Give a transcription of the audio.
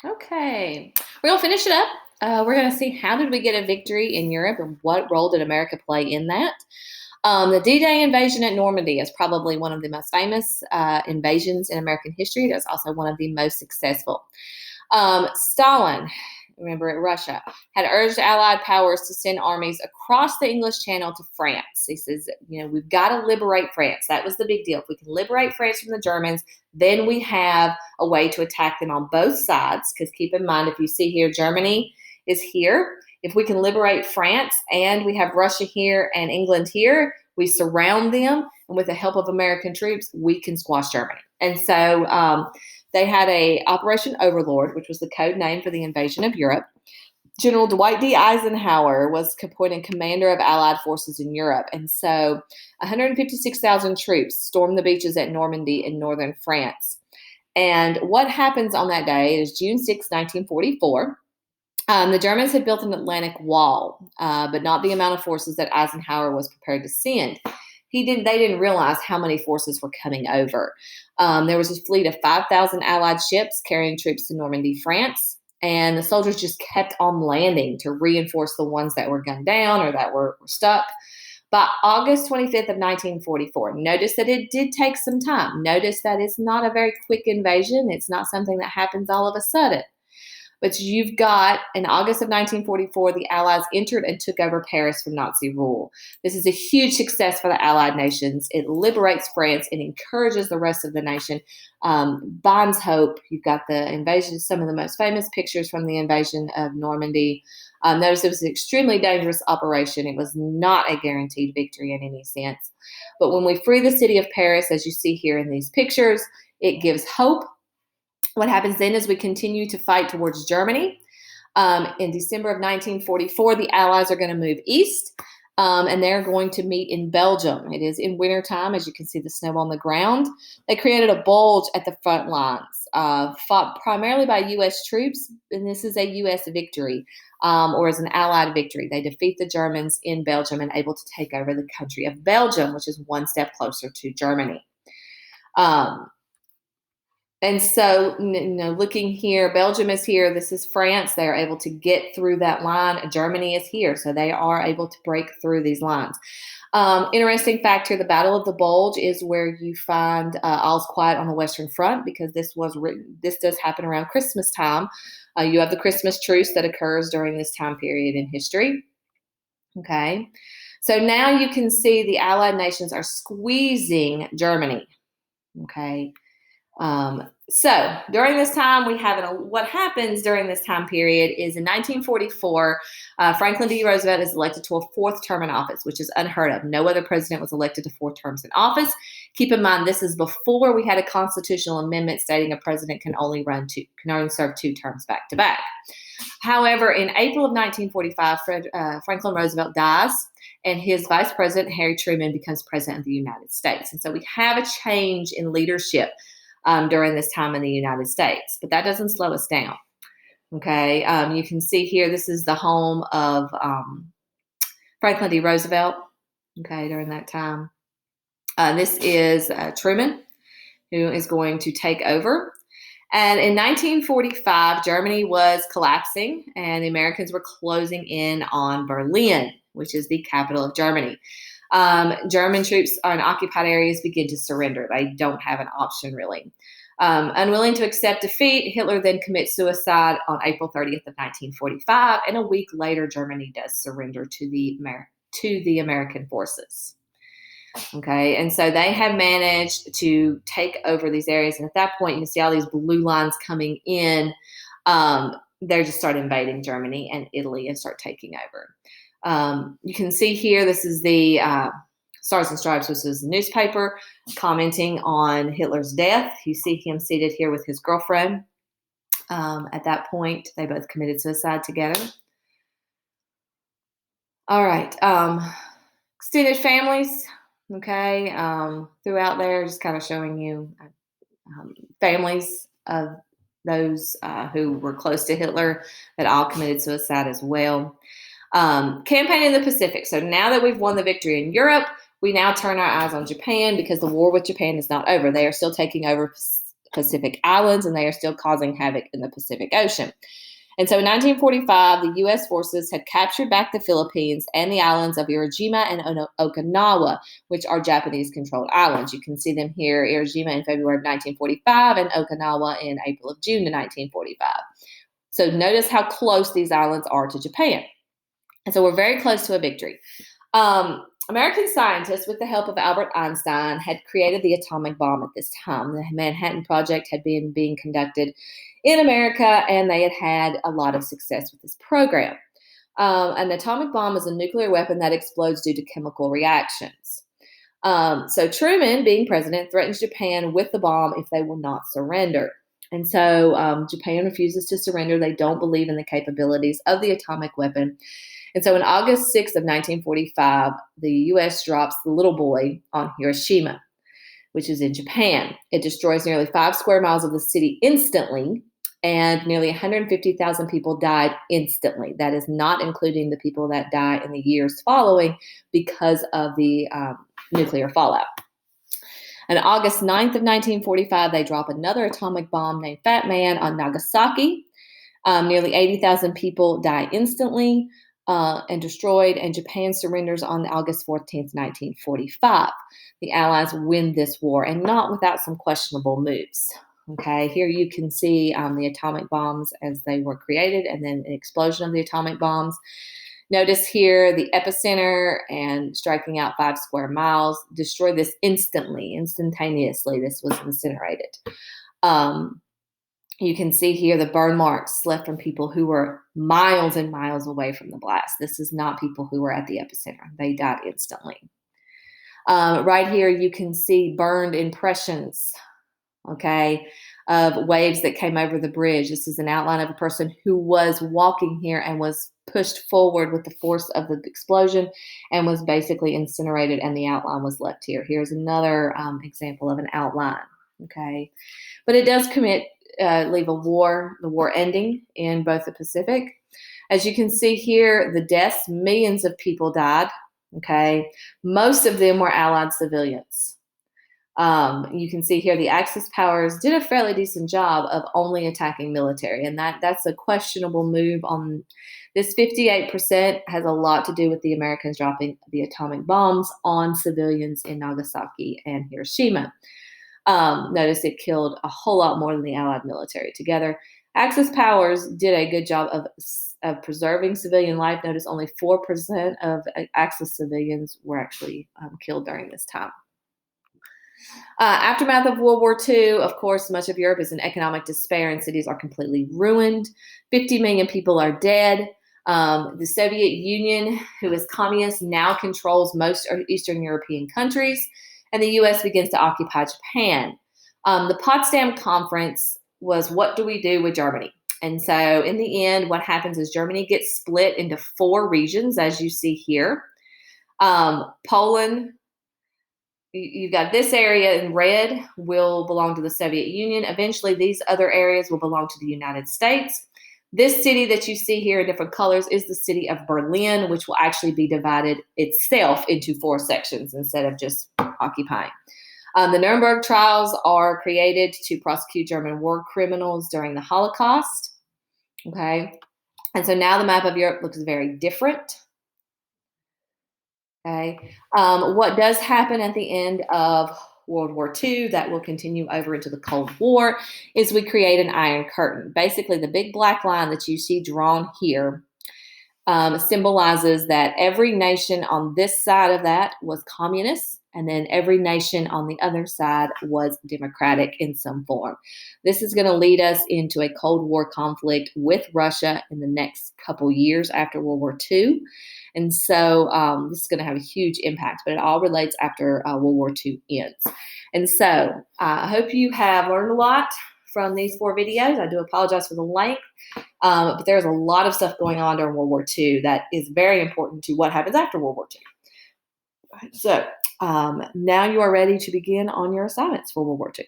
Okay, we're gonna finish it up. We're gonna see how did we get a victory in Europe and what role did America play in that. The D-Day invasion at Normandy is probably one of the most famous invasions in American history. That's also one of the most successful. Stalin, remember it, Russia, had urged Allied powers to send armies across the English Channel to France. He says, we've got to liberate France. That was the big deal. If we can liberate France from the Germans, then we have a way to attack them on both sides. Because keep in mind, if you see here, Germany is here. If we can liberate France and we have Russia here and England here, we surround them, and with the help of American troops, we can squash Germany. And so they had a Operation Overlord, which was the code name for the invasion of Europe. General Dwight D. Eisenhower was appointed commander of Allied forces in Europe. And so 156,000 troops stormed the beaches at Normandy in northern France. And what happens on that day is June 6, 1944. The Germans had built an Atlantic wall, but not the amount of forces that Eisenhower was prepared to send. They didn't realize how many forces were coming over. There was a fleet of 5,000 Allied ships carrying troops to Normandy, France, and the soldiers just kept on landing to reinforce the ones that were gunned down or that were stuck. By August 25th of 1944, notice that it did take some time. Notice that it's not a very quick invasion. It's not something that happens all of a sudden. But you've got, in August of 1944, the Allies entered and took over Paris from Nazi rule. This is a huge success for the Allied nations. It liberates France and encourages the rest of the nation, binds hope. You've got the invasion, some of the most famous pictures from the invasion of Normandy. Notice it was an extremely dangerous operation. It was not a guaranteed victory in any sense. But when we free the city of Paris, as you see here in these pictures, it gives hope. What happens then is we continue to fight towards Germany. In December of 1944, the Allies are going to move east, and they're going to meet in Belgium. It is in wintertime, as you can see the snow on the ground. They created a bulge at the front lines, fought primarily by U.S. troops, and this is a U.S. victory, or as an Allied victory. They defeat the Germans in Belgium and able to take over the country of Belgium, which is one step closer to Germany. And so, looking here, Belgium is here. This is France. They are able to get through that line. Germany is here, so they are able to break through these lines. Interesting fact here, the Battle of the Bulge is where you find All's Quiet on the Western Front, because this does happen around Christmas time. You have the Christmas truce that occurs during this time period in history. Okay, so now you can see the Allied nations are squeezing Germany. Okay. So during this time, what happens during this time period is in 1944, Franklin D. Roosevelt is elected to a fourth term in office, which is unheard of. No other president was elected to 4 terms in office. Keep in mind, this is before we had a constitutional amendment stating a president can only serve 2 terms back to back. However, in April of 1945, Franklin Roosevelt dies, and his vice president, Harry Truman, becomes president of the United States. And so we have a change in leadership during this time in the United States, but that doesn't slow us down. Okay, you can see here, this is the home of Franklin D. Roosevelt, okay, during that time. This is Truman, who is going to take over. And in 1945, Germany was collapsing, and the Americans were closing in on Berlin, which is the capital of Germany. German troops in occupied areas begin to surrender. They don't have an option, really. Unwilling to accept defeat, Hitler then commits suicide on April 30th of 1945, and a week later, Germany does surrender to the American forces. Okay, and so they have managed to take over these areas, and at that point, you can see all these blue lines coming in. They just start invading Germany and Italy and start taking over. You can see here, this is the Stars and Stripes, which is the newspaper, commenting on Hitler's death. You see him seated here with his girlfriend. At that point, they both committed suicide together. All right. Extended families, okay, throughout there, just kind of showing you families of those who were close to Hitler that all committed suicide as well. Campaign in the Pacific. So now that we've won the victory in Europe, we now turn our eyes on Japan, because the war with Japan is not over. They are still taking over Pacific Islands, and they are still causing havoc in the Pacific Ocean. And so in 1945, the U.S. forces had captured back the Philippines and the islands of Iwo and Okinawa, which are Japanese-controlled islands. You can see them here, Iwo in February of 1945 and Okinawa in April of June of 1945. So notice how close these islands are to Japan. And so we're very close to a victory. American scientists, with the help of Albert Einstein, had created the atomic bomb at this time. The Manhattan Project had been being conducted in America, and they had had a lot of success with this program. An atomic bomb is a nuclear weapon that explodes due to chemical reactions. So Truman, being president, threatens Japan with the bomb if they will not surrender. And so Japan refuses to surrender. They don't believe in the capabilities of the atomic weapon. And so on August 6th of 1945, the U.S. drops the little boy on Hiroshima, which is in Japan. It destroys nearly 5 square miles of the city instantly, and nearly 150,000 people died instantly. That is not including the people that die in the years following because of the nuclear fallout. On August 9th of 1945, they drop another atomic bomb named Fat Man on Nagasaki. Nearly 80,000 people die instantly and destroyed, and Japan surrenders on August 14th, 1945. The Allies win this war, and not without some questionable moves. Okay, here you can see the atomic bombs as they were created, and then an explosion of the atomic bombs. Notice here the epicenter and striking out 5 square miles. Destroy this instantaneously. This was incinerated. You can see here the burn marks left from people who were miles and miles away from the blast. This is not people who were at the epicenter. They died instantly. Right here, you can see burned impressions, okay, of waves that came over the bridge. This is an outline of a person who was walking here and was pushed forward with the force of the explosion and was basically incinerated, and the outline was left here. Here's another example of an outline, okay. But it does leave the war ending in both the Pacific. As you can see here, the deaths, millions of people died, okay. Most of them were Allied civilians. You can see here the Axis powers did a fairly decent job of only attacking military, and that's a questionable move. On this 58% has a lot to do with the Americans dropping the atomic bombs on civilians in Nagasaki and Hiroshima. Notice it killed a whole lot more than the Allied military together. Axis powers did a good job of preserving civilian life. Notice only 4% of Axis civilians were actually killed during this time. Aftermath of World War II, of course, much of Europe is in economic despair and cities are completely ruined. 50 million people are dead. The Soviet Union, who is communist, now controls most Eastern European countries, and the U.S. begins to occupy Japan. The Potsdam Conference was, what do we do with Germany? And so in the end, what happens is Germany gets split into 4 regions, as you see here. Poland, you've got this area in red, will belong to the Soviet Union. Eventually, these other areas will belong to the United States. This city that you see here in different colors is the city of Berlin, which will actually be divided itself into 4 sections instead of just occupying. The Nuremberg trials are created to prosecute German war criminals during the Holocaust. Okay, and so now the map of Europe looks very different. Okay, what does happen at the end of World War II that will continue over into the Cold War is we create an Iron Curtain. Basically, the big black line that you see drawn here symbolizes that every nation on this side of that was communist, and then every nation on the other side was democratic in some form. This is going to lead us into a Cold War conflict with Russia in the next couple years after World War II. And so this is going to have a huge impact, but it all relates after World War II ends. And so I hope you have learned a lot from these 4 videos. I do apologize for the length, but there's a lot of stuff going on during World War II that is very important to what happens after World War II. So now you are ready to begin on your assignments for World War II.